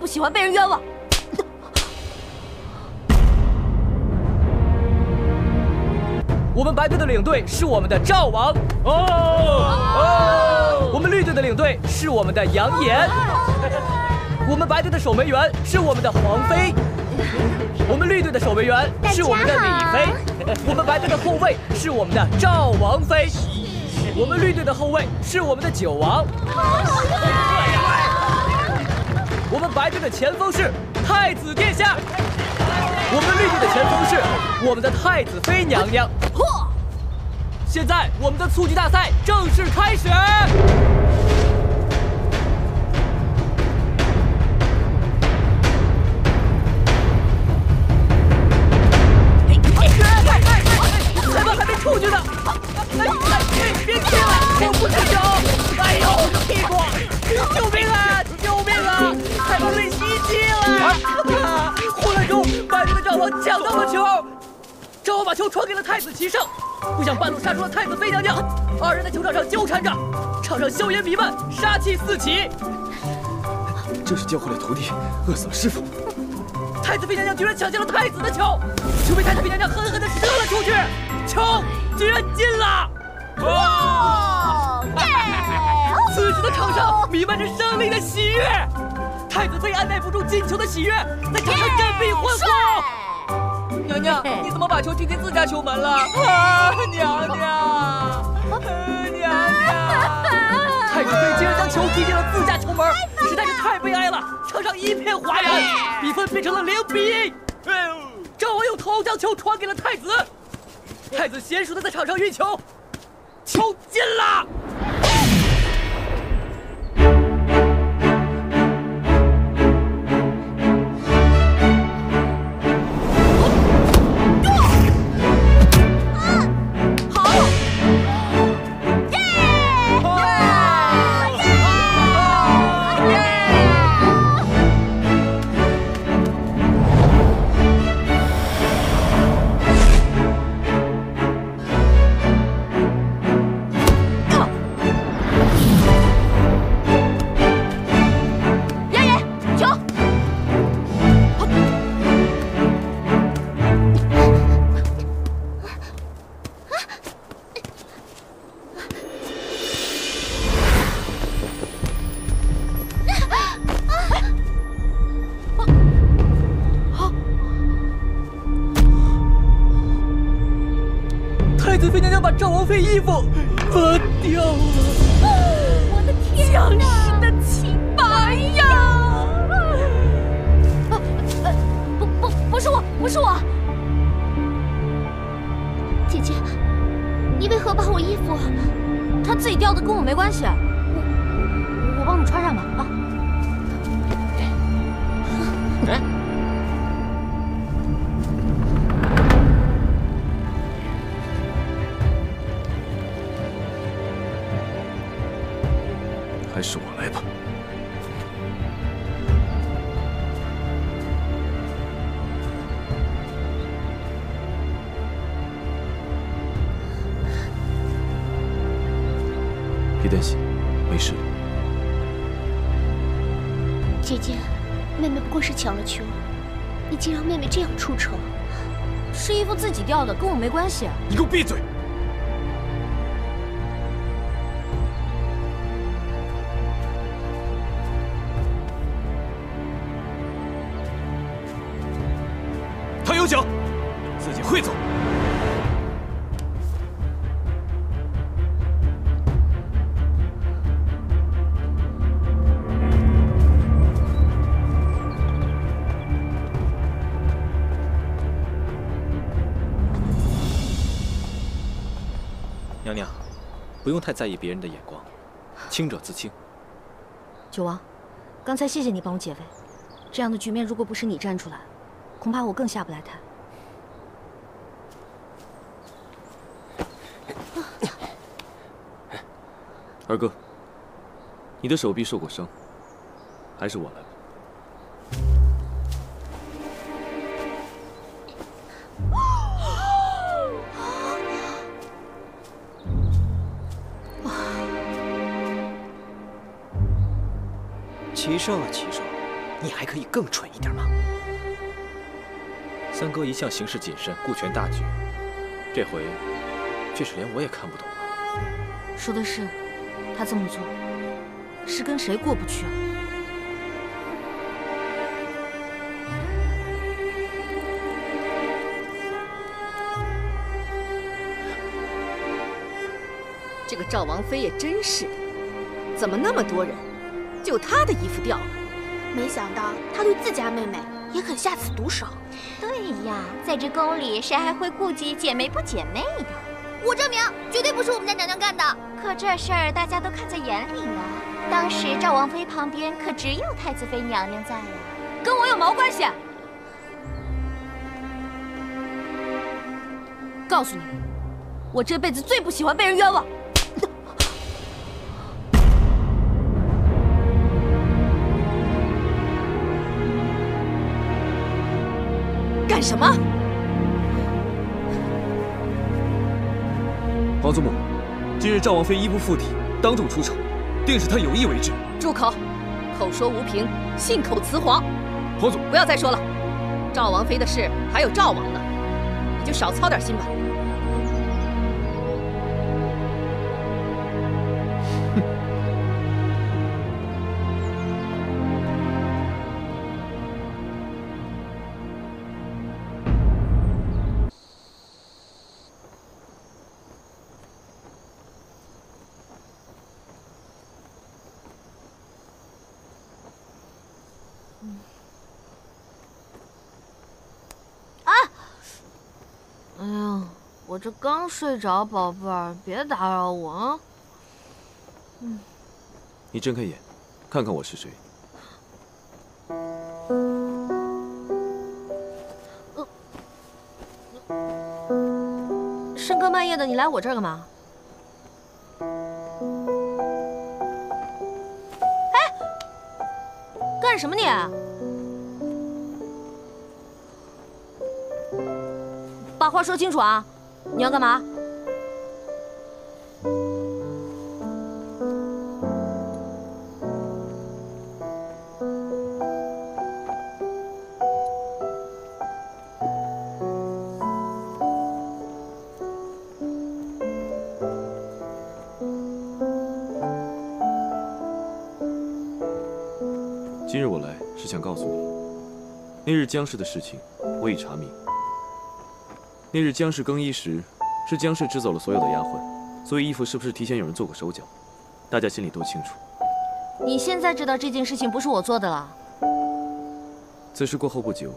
不喜欢被人冤枉。我们白队的领队是我们的赵王我们绿队的领队是我们的杨岩，我们白队的守门员是我们的黄飞，我们绿队的守门员是我们的李飞，我们白队的后卫是我们的赵王飞，我们绿队的后卫是我们的九王，我们白队的前锋是太子殿下，我们绿队的前锋是我们的太子妃娘娘。现在我们的蹴鞠大赛正式开始。裁判还没出去呢！别踢了，我不出球！哎呦，屁股！救命啊！救命啊！裁判被袭击了！混乱中，白队的赵王抢到了球，赵王把球传给了太子齐胜，不想半路杀出了太子妃娘娘，二人在球场上纠缠着，场上硝烟弥漫，杀气四起。这是教坏了徒弟，饿死了师傅。太子妃娘娘居然抢下了太子的球，球被太子妃娘娘狠狠地射了出去，球居然进了！此时的场上弥漫着胜利的喜悦，太子妃按耐不住进球的喜悦，在场上振臂欢呼。娘娘，你怎么把球踢进自家球门了？娘娘，娘娘！太子妃竟然将球踢进了自家球门，实在是太悲哀了。场上一片哗然，比分变成了0-1。赵王用头将球传给了太子，太子娴熟的在场上运球，球进了。太子妃娘娘把赵王妃衣服拔掉了，我的天哪！将士的清白呀！不是我，不是我。姐姐，你为何把我衣服？她自己掉的，跟我没关系。我帮你穿上吧啊！哎。还是我来吧。别担心，没事。姐姐，妹妹不过是抢了球，你竟让妹妹这样出丑。是衣服自己掉的，跟我没关系。你给我闭嘴！他有脚，自己会走。娘娘，不用太在意别人的眼光，清者自清。九王，刚才谢谢你帮我解围，这样的局面如果不是你站出来，恐怕我更下不来台。二哥，你的手臂受过伤，还是我来吧。齐胜啊，齐胜，你还可以更蠢一点吗？三哥一向行事谨慎，顾全大局，这回却是连我也看不懂了。说的是，他这么做是跟谁过不去啊？这个赵王妃也真是的，怎么那么多人，就她的衣服掉了？没想到他对自家妹妹也肯下此毒手。对呀，在这宫里，谁还会顾及姐妹不姐妹的？我证明，绝对不是我们家娘娘干的。可这事儿大家都看在眼里呀。当时赵王妃旁边可只有太子妃娘娘在呀，跟我有毛关系？告诉你们，我这辈子最不喜欢被人冤枉。干什么？皇祖母，今日赵王妃衣不附体，当众出丑，定是她有意为之。住口！口说无凭，信口雌黄。皇祖，不要再说了。赵王妃的事还有赵王呢，你就少操点心吧。哎呀，我这刚睡着，宝贝儿，别打扰我啊。你睁开眼，看看我是谁。深更半夜的，你来我这儿干嘛？哎，干什么你？把话说清楚啊！你要干嘛？今日我来是想告诉你，那日姜氏的事情我已查明。那日姜氏更衣时，是姜氏支走了所有的丫鬟，所以衣服是不是提前有人做过手脚，大家心里都清楚。你现在知道这件事情不是我做的了？此事过后不久，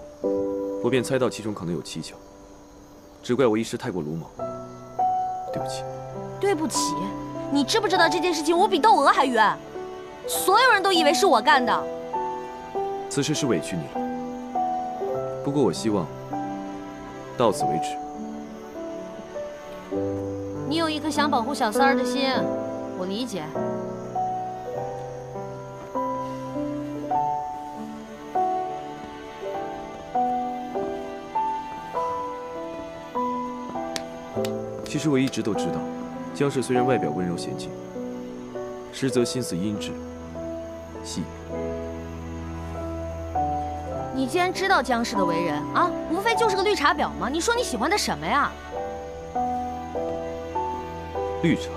我便猜到其中可能有蹊跷，只怪我一时太过鲁莽，对不起。对不起，你知不知道这件事情我比窦娥还冤？所有人都以为是我干的。此事是委屈你了，不过我希望到此为止。你有一颗想保护小三儿的心，我理解。其实我一直都知道，姜氏虽然外表温柔娴静，实则心思阴鸷细腻。你既然知道姜氏的为人啊，无非就是个绿茶婊嘛。你说你喜欢他什么呀？绿茶。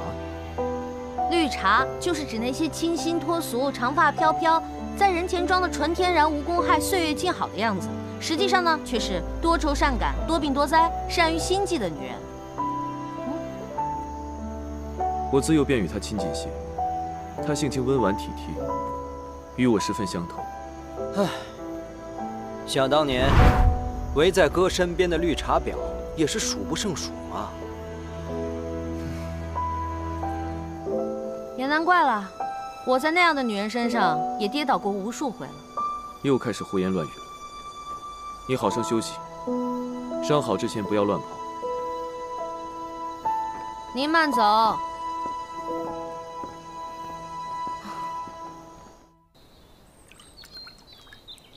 绿茶就是指那些清新脱俗、长发飘飘，在人前装的纯天然、无公害、岁月静好的样子，实际上呢，却是多愁善感、多病多灾、善于心计的女人。我自幼便与她亲近些，她性情温婉体贴，与我十分相投。唉，想当年，围在哥身边的绿茶婊也是数不胜数啊。也难怪了，我在那样的女人身上也跌倒过无数回了。又开始胡言乱语了。你好生休息，伤好之前不要乱跑。您慢走。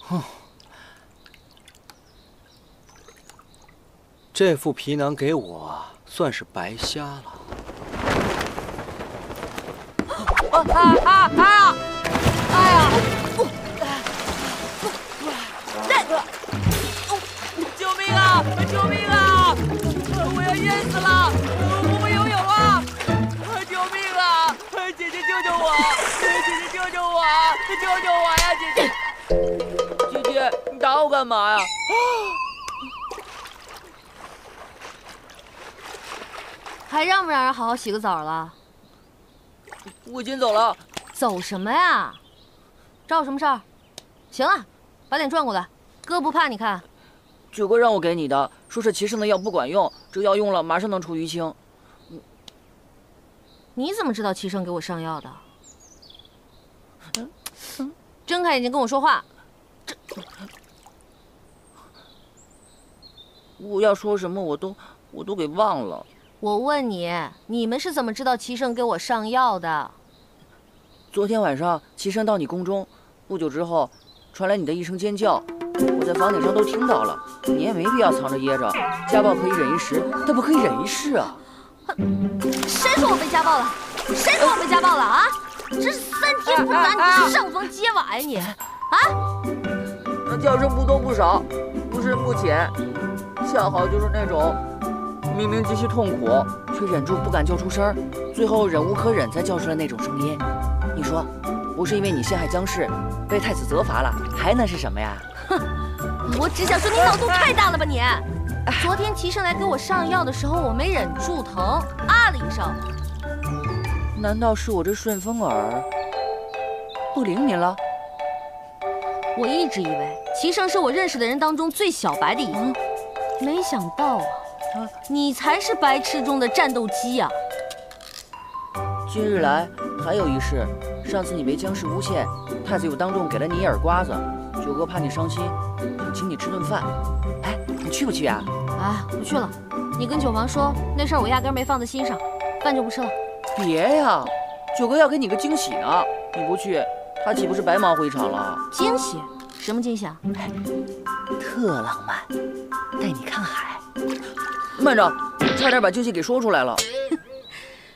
哼，这副皮囊给我算是白瞎了。哎呀！救我啊！救救我呀，姐姐！姐姐，你打我干嘛呀？还让不让人好好洗个澡了？我先走了。走什么呀？找我什么事儿？行了，把脸转过来，哥不怕你看。九哥让我给你的，说是齐胜的药不管用，这药用了马上能出淤青。你怎么知道齐胜给我上药的？睁开眼睛跟我说话。我要说什么我都给忘了。我问你，你们是怎么知道齐胜给我上药的？昨天晚上齐胜到你宫中，不久之后，传来你的一声尖叫，我在房顶上都听到了。你也没必要藏着掖着，家暴可以忍一时，但不可以忍一世啊！谁说我被家暴了？谁说我被家暴了啊？这3天不打你上房揭瓦呀你！啊？那叫声不多不少，不深不浅，恰好就是那种明明极其痛苦，却忍住不敢叫出声，最后忍无可忍才叫出来那种声音。你说，不是因为你陷害姜氏，被太子责罚了，还能是什么呀？哼，我只想说你脑洞太大了吧你！昨天齐胜来给我上药的时候，我没忍住疼，啊了一声。难道是我这顺风耳不灵敏了？我一直以为齐胜是我认识的人当中最小白的一个，没想到啊，你才是白痴中的战斗机呀！今日来还有一事，上次你被姜氏诬陷，太子又当众给了你一耳刮子，九哥怕你伤心，想请你吃顿饭。哎，你去不去啊？哎，不去了。你跟九王说那事儿，我压根没放在心上，饭就不吃了。别呀，九哥要给你个惊喜呢，你不去，他岂不是白忙回场了？惊喜？什么惊喜啊？特浪漫，带你看海。慢着，差点把惊喜给说出来了。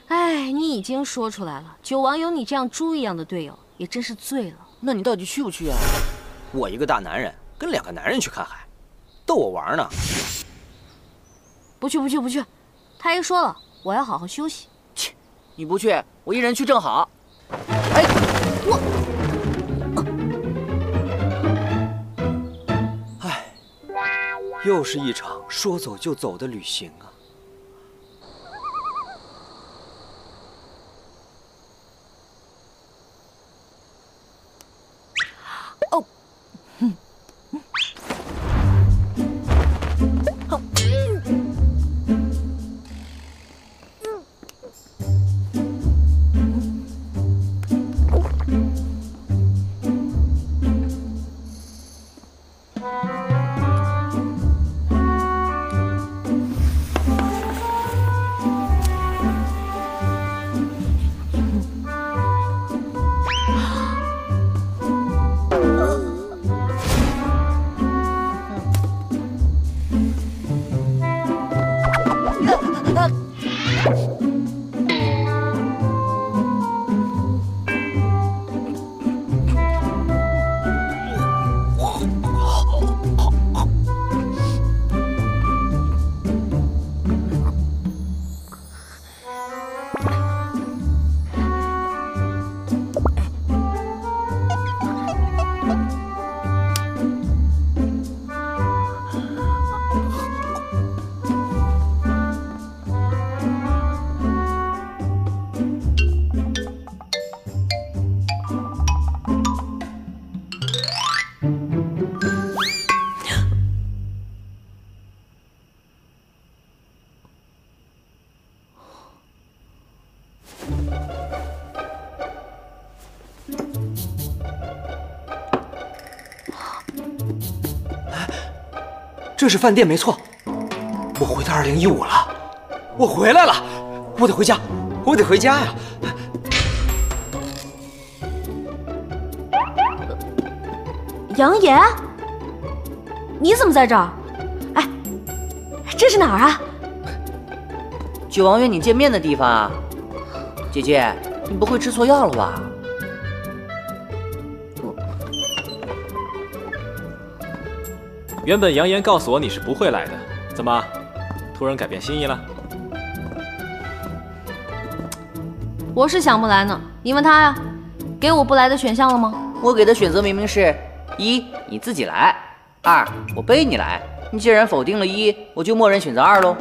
哎，你已经说出来了。九王有你这样猪一样的队友，也真是醉了。那你到底去不去啊？我一个大男人跟2个男人去看海，逗我玩呢？不去不去不去，太医说了，我要好好休息。切，你不去，我一人去正好。哎，唉，又是一场说走就走的旅行啊。这是饭店没错，我回到2015了，我回来了，我得回家，我得回家呀！杨岩，你怎么在这儿？哎，这是哪儿啊？九王约你见面的地方啊。姐姐，你不会吃错药了吧？原本杨岩告诉我你是不会来的，怎么突然改变心意了？我是想不来呢，你问他呀。给我不来的选项了吗？我给的选择明明是：1，你自己来；2，我背你来。你既然否定了1，我就默认选择2喽。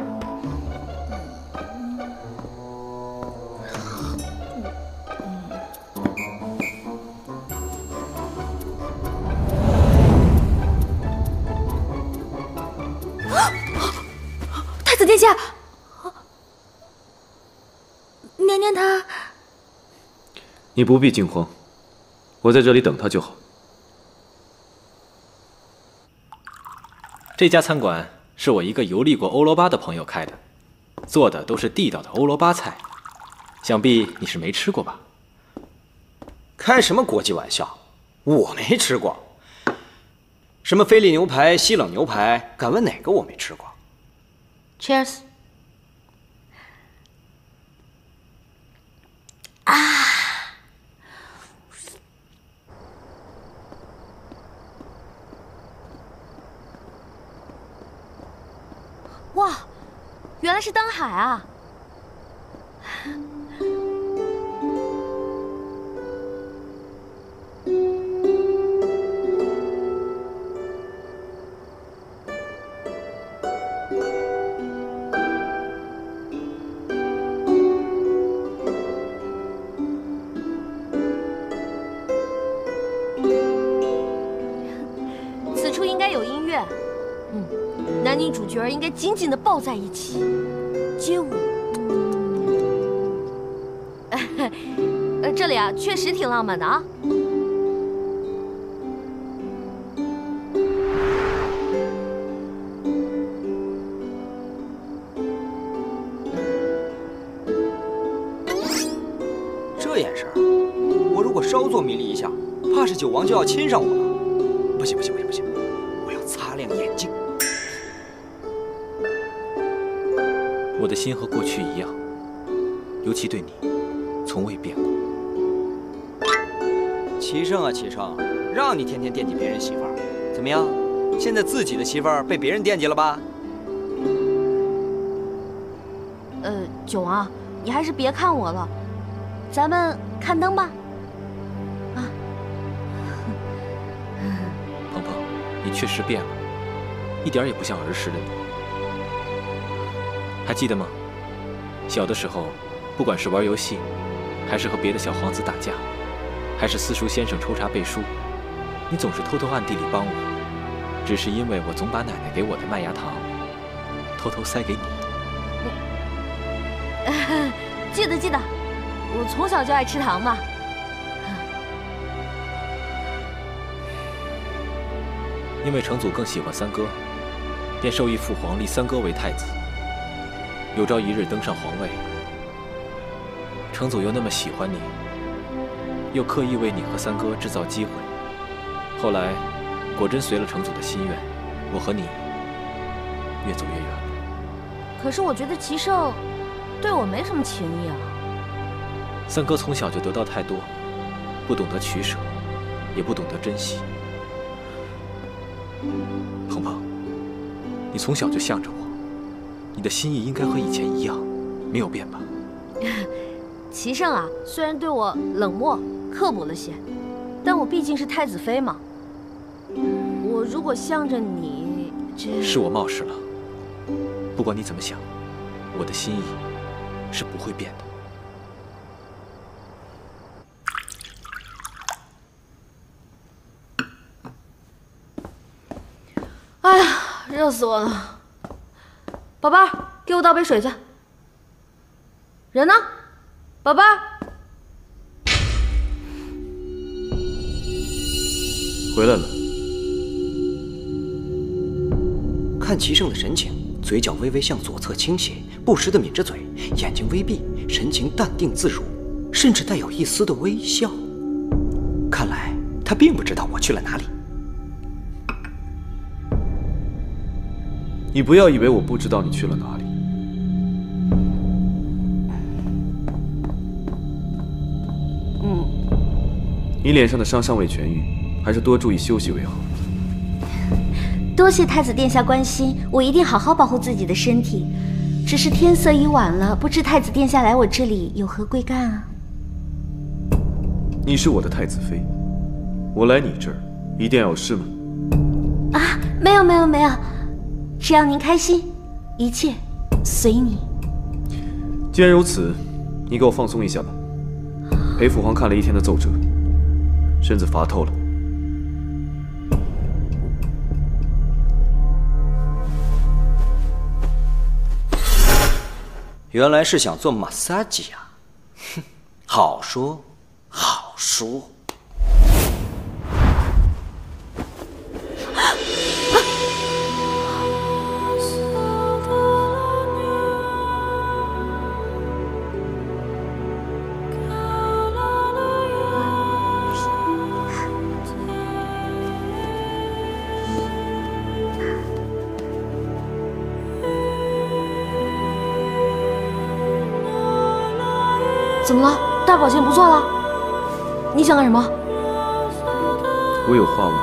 太子殿下，娘娘她……你不必惊慌，我在这里等他就好。这家餐馆是我一个游历过欧罗巴的朋友开的，做的都是地道的欧罗巴菜，想必你是没吃过吧？开什么国际玩笑？我没吃过。什么菲力牛排、西冷牛排，敢问哪个我没吃过？ Cheers！ 哇，原来是灯海啊！此处应该有音乐。男女主角应该紧紧地抱在一起，街舞。这里啊，确实挺浪漫的啊。这眼神儿，我如果稍作迷离一下，怕是九王就要亲上我了。不行不行不行不行，我要擦亮眼睛。我的心和过去一样，尤其对你，从未变过。齐胜啊齐胜，让你天天惦记别人媳妇儿，怎么样？现在自己的媳妇儿被别人惦记了吧？九王，你还是别看我了，咱们看灯吧。啊，鹏鹏，你确实变了，一点也不像儿时的你。还记得吗？小的时候，不管是玩游戏，还是和别的小皇子打架，还是私塾先生抽查背书，你总是偷偷暗地里帮我，只是因为我总把奶奶给我的麦芽糖偷偷塞给你。记得记得，我从小就爱吃糖嘛。因为成祖更喜欢三哥，便授意父皇立三哥为太子。有朝一日登上皇位，成祖又那么喜欢你，又刻意为你和三哥制造机会，后来果真随了成祖的心愿，我和你越走越远了。可是我觉得齐胜对我没什么情谊啊。三哥从小就得到太多，不懂得取舍，也不懂得珍惜。鹏鹏，你从小就向着我，你的心意应该和以前一样，没有变吧？齐胜啊，虽然对我冷漠刻薄了些，但我毕竟是太子妃嘛。我如果向着你，是我冒失了。不管你怎么想，我的心意是不会变的。哎呀，热死我了！宝贝儿，给我倒杯水去。人呢？宝贝儿，回来了。看齐胜的神情，嘴角微微向左侧倾斜，不时地抿着嘴，眼睛微闭，神情淡定自如，甚至带有一丝的微笑。看来他并不知道我去了哪里。你不要以为我不知道你去了哪里。你脸上的伤尚未痊愈，还是多注意休息为好。多谢太子殿下关心，我一定好好保护自己的身体。只是天色已晚了，不知太子殿下来我这里有何贵干啊？你是我的太子妃，我来你这儿一定要有事吗？啊，没有没有没有，只要您开心，一切随你。既然如此，你给我放松一下吧。陪父皇看了一天的奏折，身子乏透了。原来是想做马萨吉呀，哼，好说好说。怎么了？大保健不做了？你想干什么？我有话问你。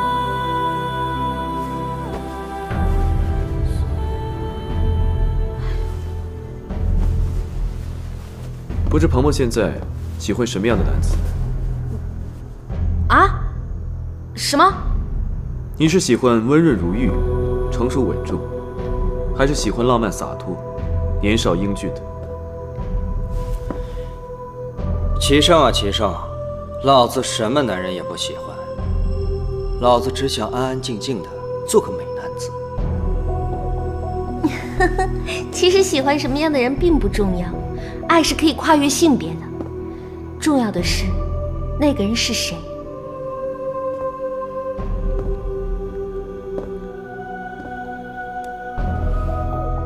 不知鹏鹏现在喜欢什么样的男子？啊？什么？你是喜欢温润如玉、成熟稳重，还是喜欢浪漫洒脱、年少英俊的？齐胜啊，齐胜，老子什么男人也不喜欢，老子只想安安静静的做个美男子。其实喜欢什么样的人并不重要，爱是可以跨越性别的，重要的是那个人是谁。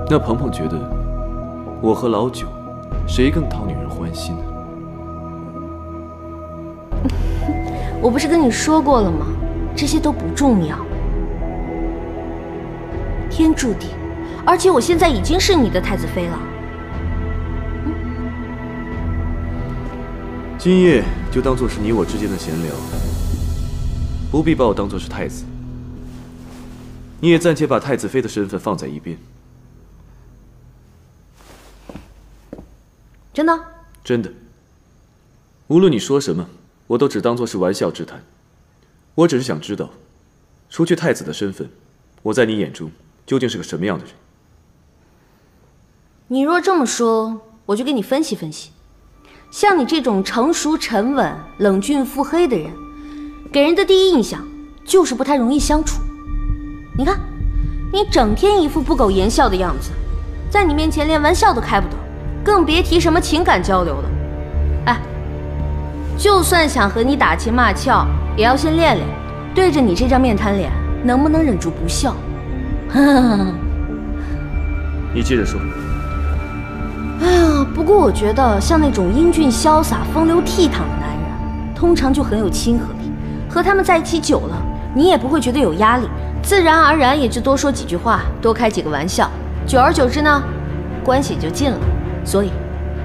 那鹏鹏觉得我和老九谁更讨女人欢心呢？我不是跟你说过了吗？这些都不重要。天注定，而且我现在已经是你的太子妃了。今夜就当作是你我之间的闲聊，不必把我当作是太子。你也暂且把太子妃的身份放在一边。真的？真的。无论你说什么，我都只当作是玩笑之谈。我只是想知道，除去太子的身份，我在你眼中究竟是个什么样的人？你若这么说，我就给你分析分析。像你这种成熟沉稳、冷峻腹黑的人，给人的第一印象就是不太容易相处。你看，你整天一副不苟言笑的样子，在你面前连玩笑都开不得，更别提什么情感交流了。哎，就算想和你打情骂俏，也要先练练，对着你这张面瘫脸，能不能忍住不笑？你接着说。哎呀，不过我觉得像那种英俊潇洒、风流倜傥的男人，通常就很有亲和力。和他们在一起久了，你也不会觉得有压力，自然而然也就多说几句话，多开几个玩笑，久而久之呢，关系就近了。所以，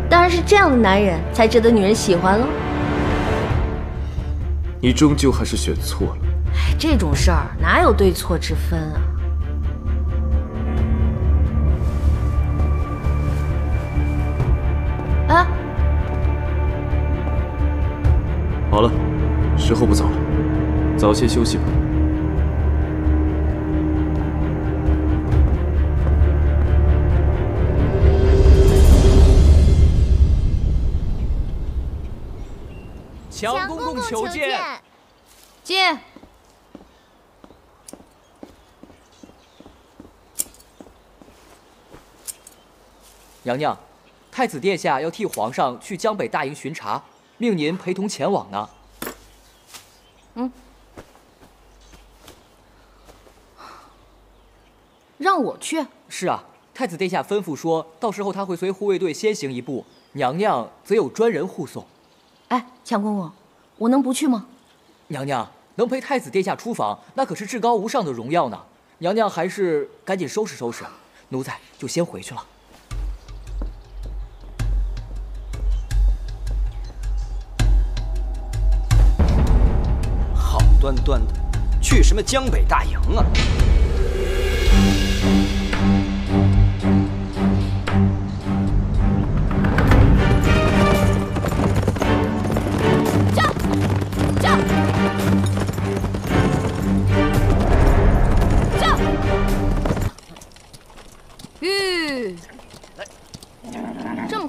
当然是这样的男人才值得女人喜欢喽。你终究还是选错了。哎，这种事儿哪有对错之分啊？啊！好了，时候不早了，早些休息吧。强公公求见。进。娘娘，太子殿下要替皇上去江北大营巡查，命您陪同前往呢。让我去？是啊，太子殿下吩咐说，到时候他会随护卫队先行一步，娘娘则有专人护送。哎，强公公，我能不去吗？娘娘能陪太子殿下出访，那可是至高无上的荣耀呢。娘娘还是赶紧收拾收拾，奴才就先回去了。好端端的，去什么江北大营啊？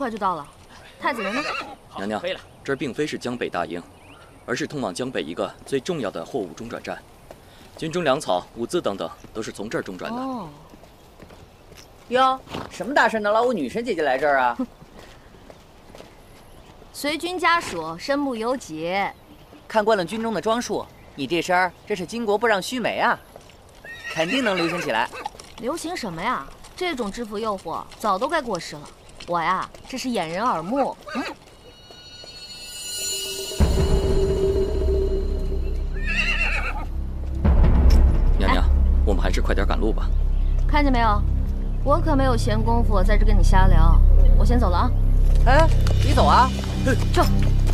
快就到了。太子人呢？娘娘，这儿并非是江北大营，而是通往江北一个最重要的货物中转站。军中粮草、物资等等都是从这儿中转的。哦。哟，什么大事能劳我女神姐姐来这儿啊？随军家属，身不由己。看惯了军中的装束，你这身儿真是巾帼不让须眉啊！肯定能流行起来。流行什么呀？这种制服诱惑早都该过时了。我呀，这是掩人耳目。娘娘，我们还是快点赶路吧。看见没有，我可没有闲工夫在这跟你瞎聊。我先走了啊。哎，别走啊！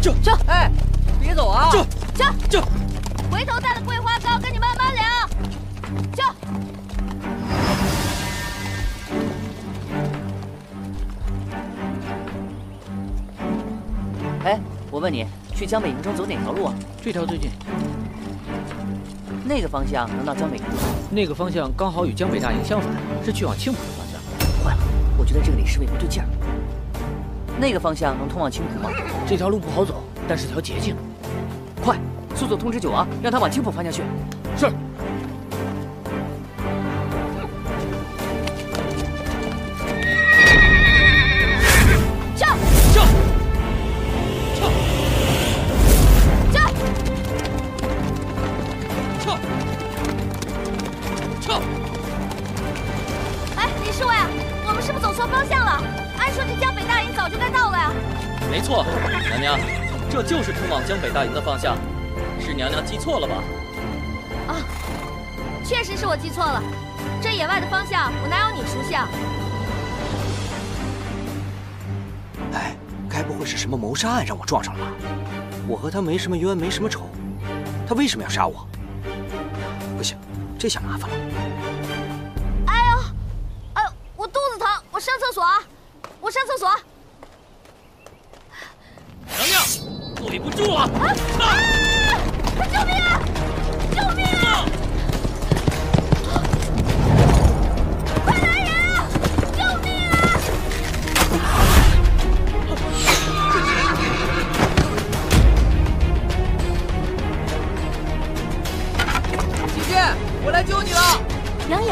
这，哎，别走啊！这，回头带的桂花糕跟你慢慢聊。这。哎，我问你，去江北营中走哪条路啊？这条最近。那个方向能到江北营吗？那个方向刚好与江北大营相反，是去往青浦的方向。坏了，我觉得这个李侍卫不对劲儿。那个方向能通往青浦吗？这条路不好走，但是条捷径。快，速速通知九王，让他往青浦方向去。是。没错，娘娘，这就是通往江北大营的方向，是娘娘记错了吧？啊，确实是我记错了，这野外的方向我哪有你熟悉啊？哎，该不会是什么谋杀案让我撞上了吧？我和他没什么冤，没什么仇，他为什么要杀我？不行，这下麻烦了。哎呦，我肚子疼，我上厕所啊，我上厕所。娘娘，坐立不住了！救命啊！救命啊！快来人啊！救命啊！姐姐，我来救你了！杨言。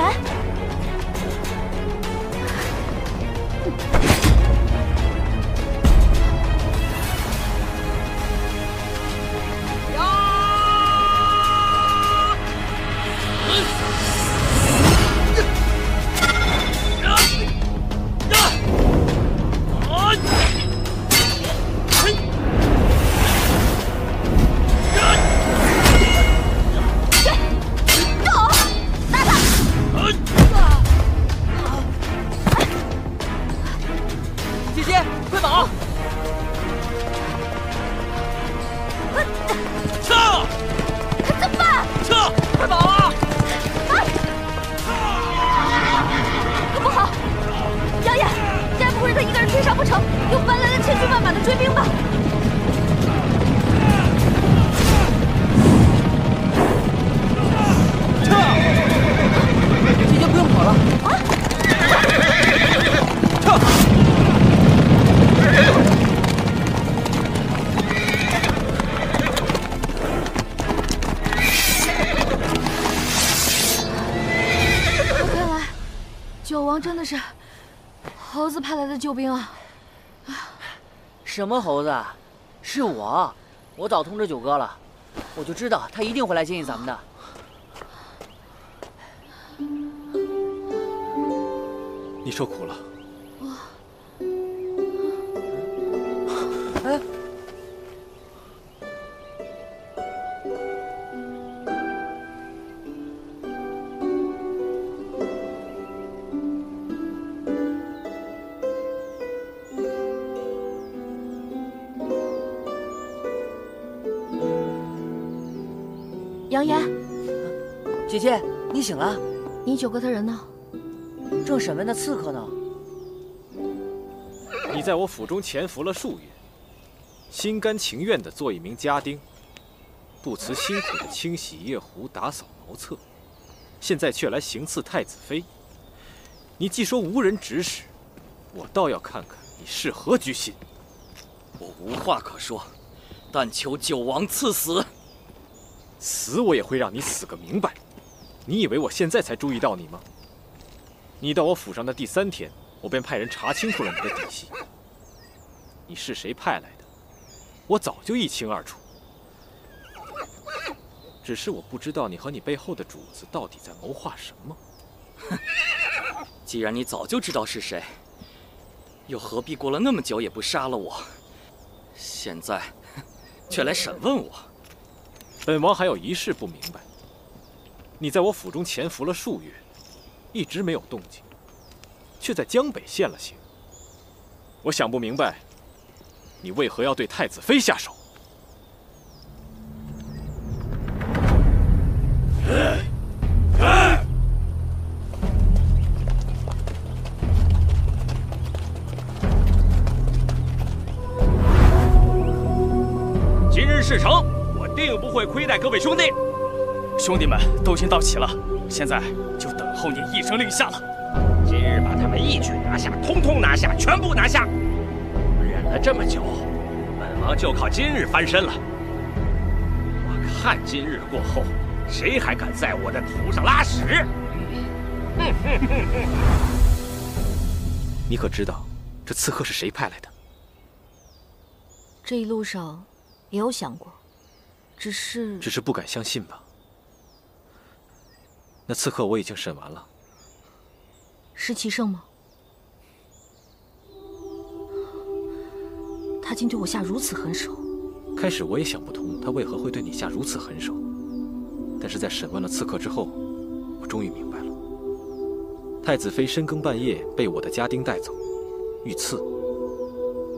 真的是猴子派来的救兵啊！什么猴子？是我，我早通知九哥了，我就知道他一定会来接应咱们的。你受苦了。哎。杨言，姐姐，你醒了？你九哥他人呢？正审问那刺客呢。你在我府中潜伏了数月，心甘情愿地做一名家丁，不辞辛苦地清洗夜壶、打扫茅厕，现在却来行刺太子妃。你既说无人指使，我倒要看看你是何居心？我无话可说，但求九王赐死。死我也会让你死个明白。你以为我现在才注意到你吗？你到我府上的第3天，我便派人查清楚了你的底细。你是谁派来的，我早就一清二楚。只是我不知道你和你背后的主子到底在谋划什么。既然你早就知道是谁，又何必过了那么久也不杀了我？现在却来审问我。本王还有一事不明白，你在我府中潜伏了数月，一直没有动静，却在江北现了形。我想不明白，你为何要对太子妃下手？今日事成，我定不会亏待各位兄弟。兄弟们都已经到齐了，现在就等候你一声令下了。今日把他们一举拿下，通通拿下，全部拿下。忍了这么久，本王就靠今日翻身了。我看今日过后，谁还敢在我的头上拉屎？你可知道这刺客是谁派来的？这一路上也有想过，只是不敢相信吧。那刺客我已经审完了。是齐胜吗？他竟对我下如此狠手。开始我也想不通他为何会对你下如此狠手，但是在审问了刺客之后，我终于明白了。太子妃深更半夜被我的家丁带走，遇刺，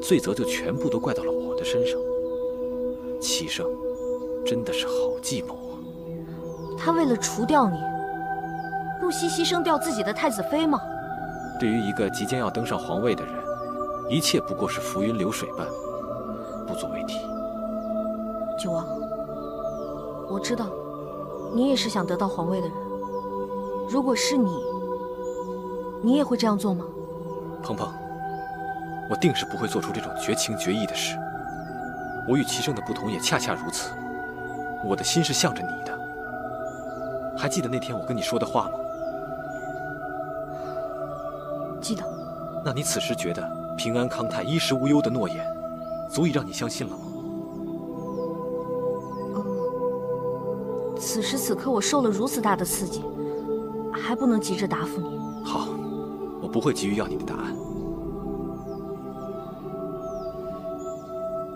罪责就全部都怪到了我的身上。齐胜真的是好计谋啊！他为了除掉你，不惜牺牲掉自己的太子妃吗？对于一个即将要登上皇位的人，一切不过是浮云流水般，不足为提。九王，我知道，你也是想得到皇位的人。如果是你，你也会这样做吗？鹏鹏，我定是不会做出这种绝情绝义的事。我与齐胜的不同也恰恰如此，我的心是向着你的。还记得那天我跟你说的话吗？记得。那你此时觉得平安康泰、衣食无忧的诺言，足以让你相信了吗？此时此刻我受了如此大的刺激，还不能急着答复你。好，我不会急于要你的答案。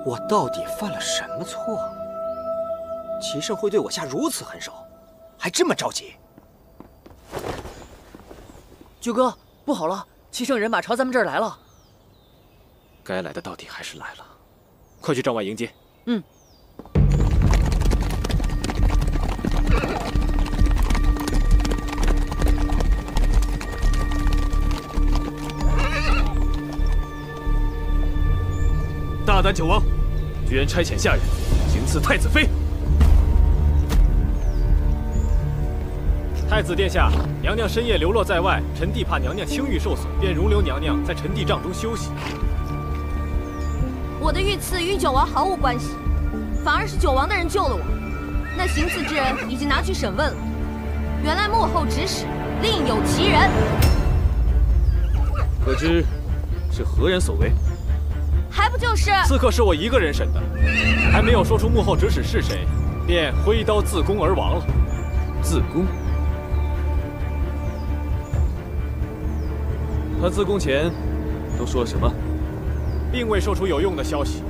我到底犯了什么错？齐胜会对我下如此狠手，还这么着急？九哥，不好了，齐胜人马朝咱们这儿来了。该来的到底还是来了，快去帐外迎接。嗯。大胆九王，居然差遣下人行刺太子妃！太子殿下，娘娘深夜流落在外，臣弟怕娘娘清誉受损，便容留娘娘在臣弟帐中休息。我的遇刺与九王毫无关系，反而是九王的人救了我。那行刺之人已经拿去审问了，原来幕后指使另有其人。可知是何人所为？还不就是刺客是我一个人审的，还没有说出幕后指使是谁，便挥刀自宫而亡了。自宫？他自宫前都说了什么？并未说出有用的消息。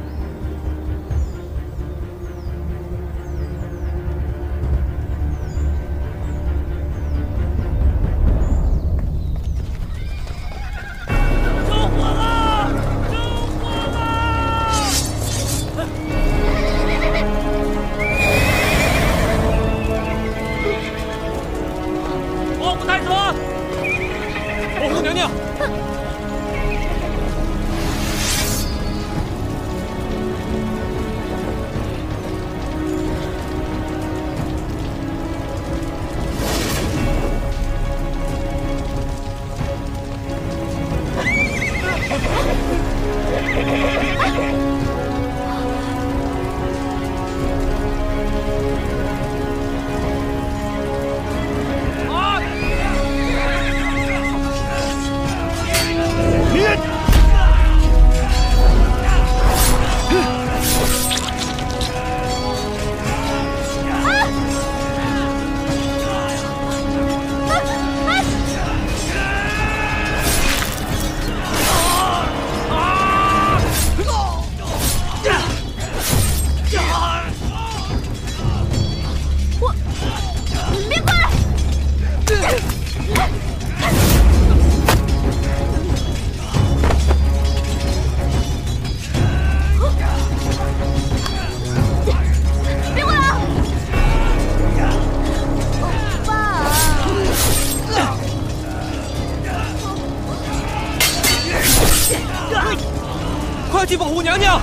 快去保护娘娘！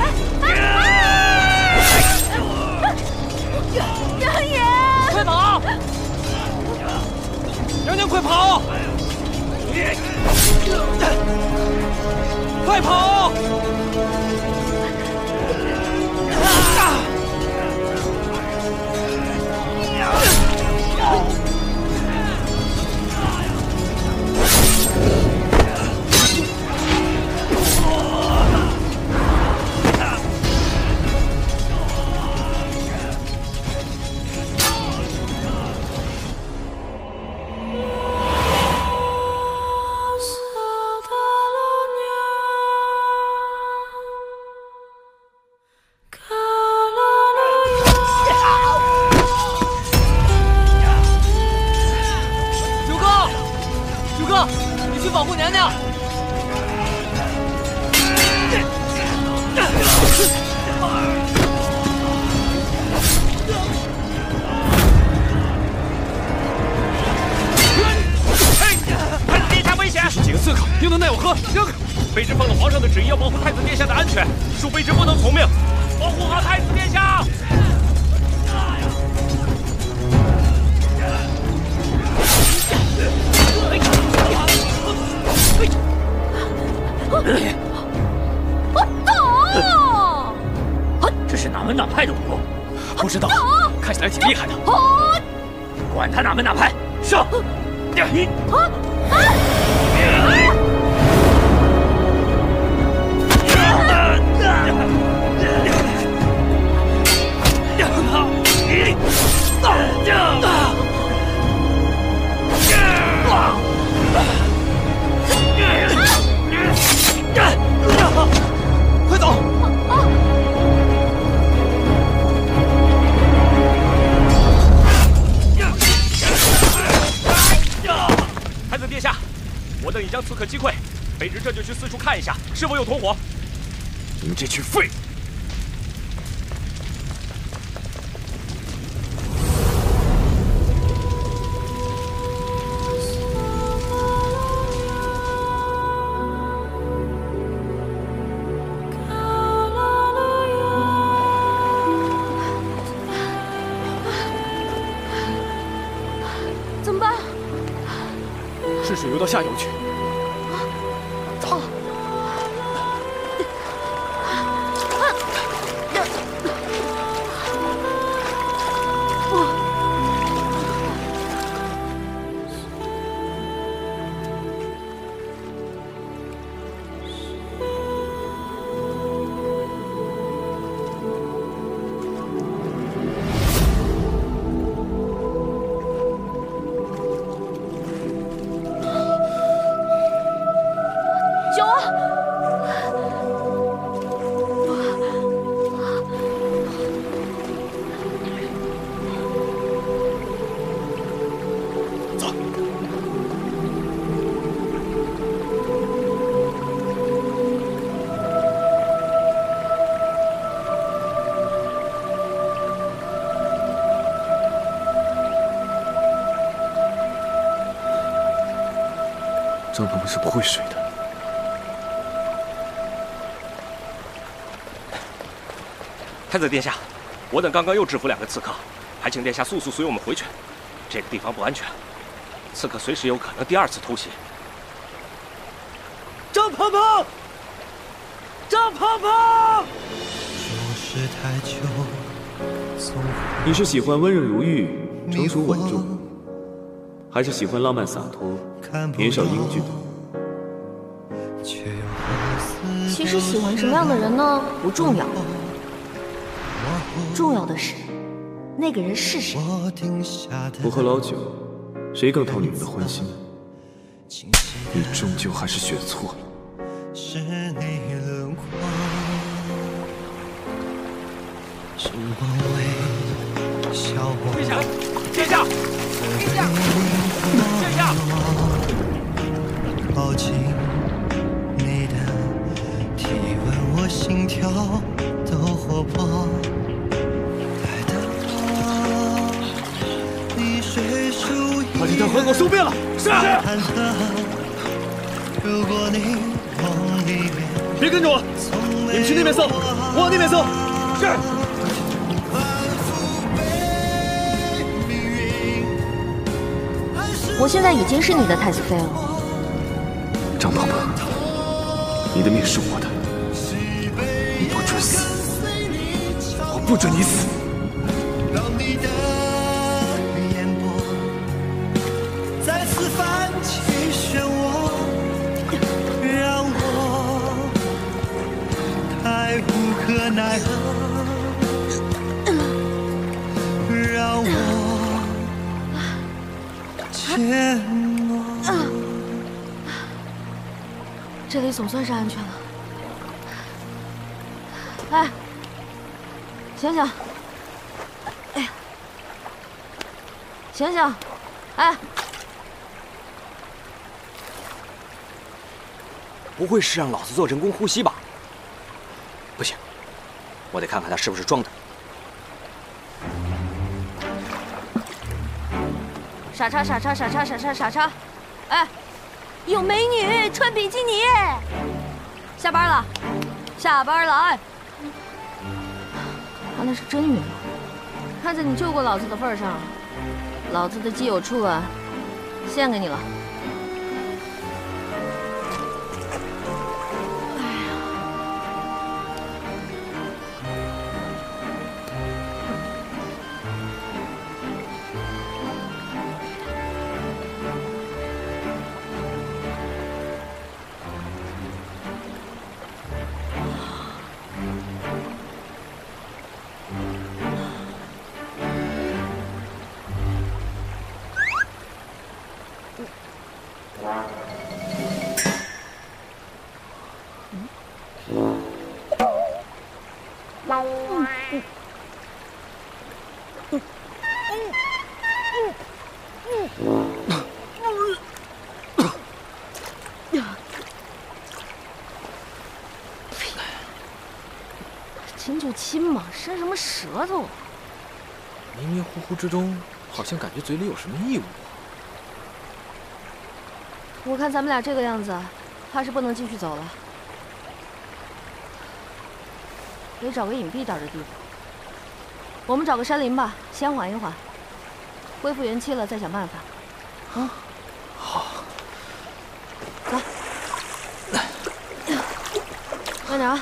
娘爷，快跑！娘娘，快跑！快跑！保护娘娘！太子殿下危险！是几个刺客，又能奈我何？让开！卑职奉了皇上的旨意，要保护太子殿下的安全，恕卑职不能从命。保护好太子殿下！ 这是哪门哪派的武功？不知道，看起来挺厉害的。管他哪门哪派，上！快走！太子殿下，我等已将刺客击溃，卑职这就去四处看一下，是否有同伙。你们这群废物！ 试试游到下游去。走。张鹏鹏是不会睡的。太子殿下，我等刚刚又制服2个刺客，还请殿下速速随我们回去。这个地方不安全，刺客随时有可能第2次偷袭。张鹏鹏，张鹏鹏！你是喜欢温润如玉、成熟稳重，还是喜欢浪漫洒脱？ 年少英俊的，其实喜欢什么样的人呢？不重要，重要的是那个人是谁。不喝老酒，谁更讨女人的欢心？你终究还是选错了。殿下，殿下，殿下！ 抱紧你的体温，我心跳都活泼。待等你睡熟，把这条河狗收编了。是。如果你别跟着我，你们去那边搜，我往那边搜。是。我现在已经是你的太子妃了。张婆婆，你的命是我的，你不准死，我不准你死。让你的眼波再次泛起漩涡，让我太无可奈何，让我怯懦。这里总算是安全了。哎，醒醒！哎呀，醒醒！哎，不会是让老子做人工呼吸吧？不行，我得看看他是不是装的。傻叉傻叉傻叉傻叉傻叉！哎，有美女穿比基尼！下班了，下班了！哎，刚才是真晕了。看在你救过老子的份上，老子的基友处啊，献给你了。亲就亲嘛，伸什么舌头啊？迷迷糊糊之中，好像感觉嘴里有什么异物。我看咱们俩这个样子，怕是不能继续走了，得找个隐蔽点的地方。我们找个山林吧，先缓一缓，恢复元气了再想办法。嗯，好。走，慢点啊！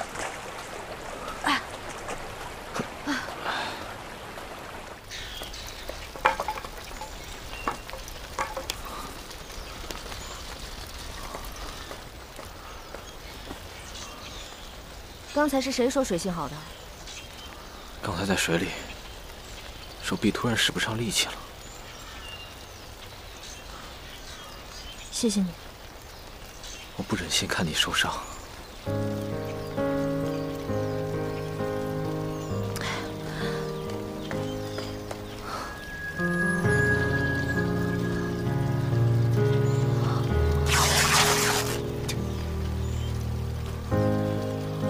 刚才是谁说水性好的？刚才在水里，手臂突然使不上力气了。谢谢你。我不忍心看你受伤。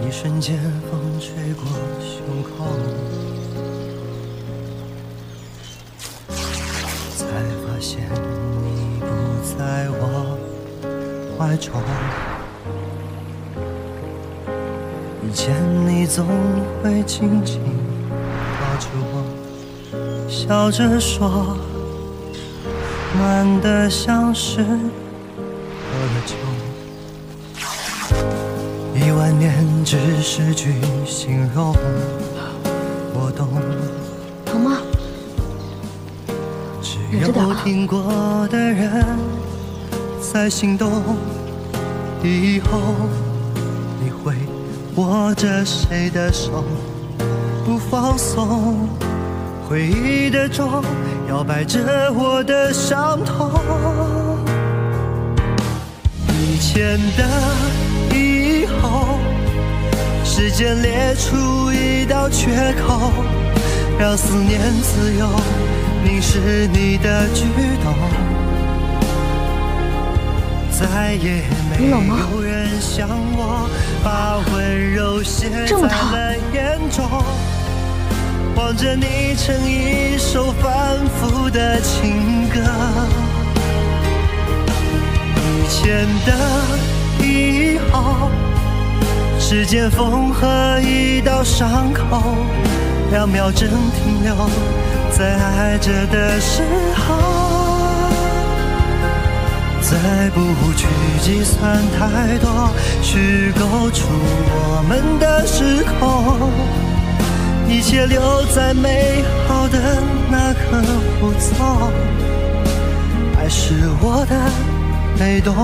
一瞬间，风吹过胸口，才发现你不在我怀中。以前你总会紧紧抱住我，笑着说，暖得像是喝了酒。10000年只是句形容，我懂。疼吗？只有听过的人才心动。以后你会握着谁的手不放松？回忆的钟摇摆着我的伤痛。以前的以后，时间裂出一道缺口，让思念自由凝视你的举动。再也没有人像我把温柔写在了眼中，望着你成一首反复的情歌。以前的以后，时间缝合一道伤口，2秒针停留在爱着的时候，再不去计算太多，虚构出我们的时空，一切留在美好的那刻不走，爱是我的被动。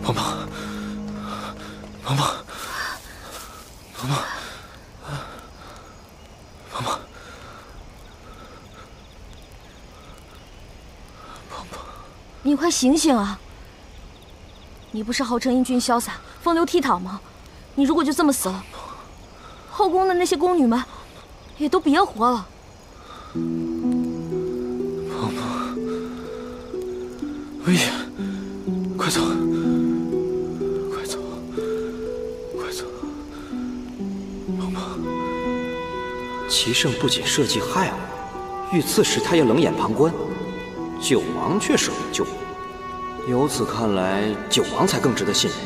萌萌，萌萌，萌萌，萌萌，你快醒醒啊！你不是号称英俊潇洒、风流倜傥吗？你如果就这么死了，后宫的那些宫女们也都别活了。萌萌，危险！快走！快走！快走！萌萌，齐胜不仅设计害我，遇刺时他也冷眼旁观，九王却舍命救我。由此看来，九王才更值得信任。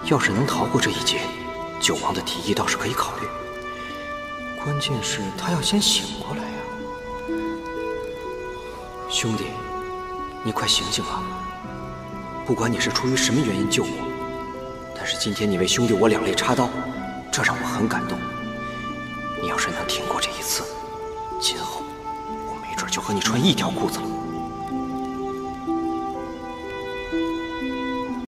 要是能逃过这一劫，九王的提议倒是可以考虑。关键是他要先醒过来呀！兄弟，你快醒醒啊！不管你是出于什么原因救我，但是今天你为兄弟我两肋插刀，这让我很感动。你要是能挺过这一次，今后我没准就和你穿一条裤子了。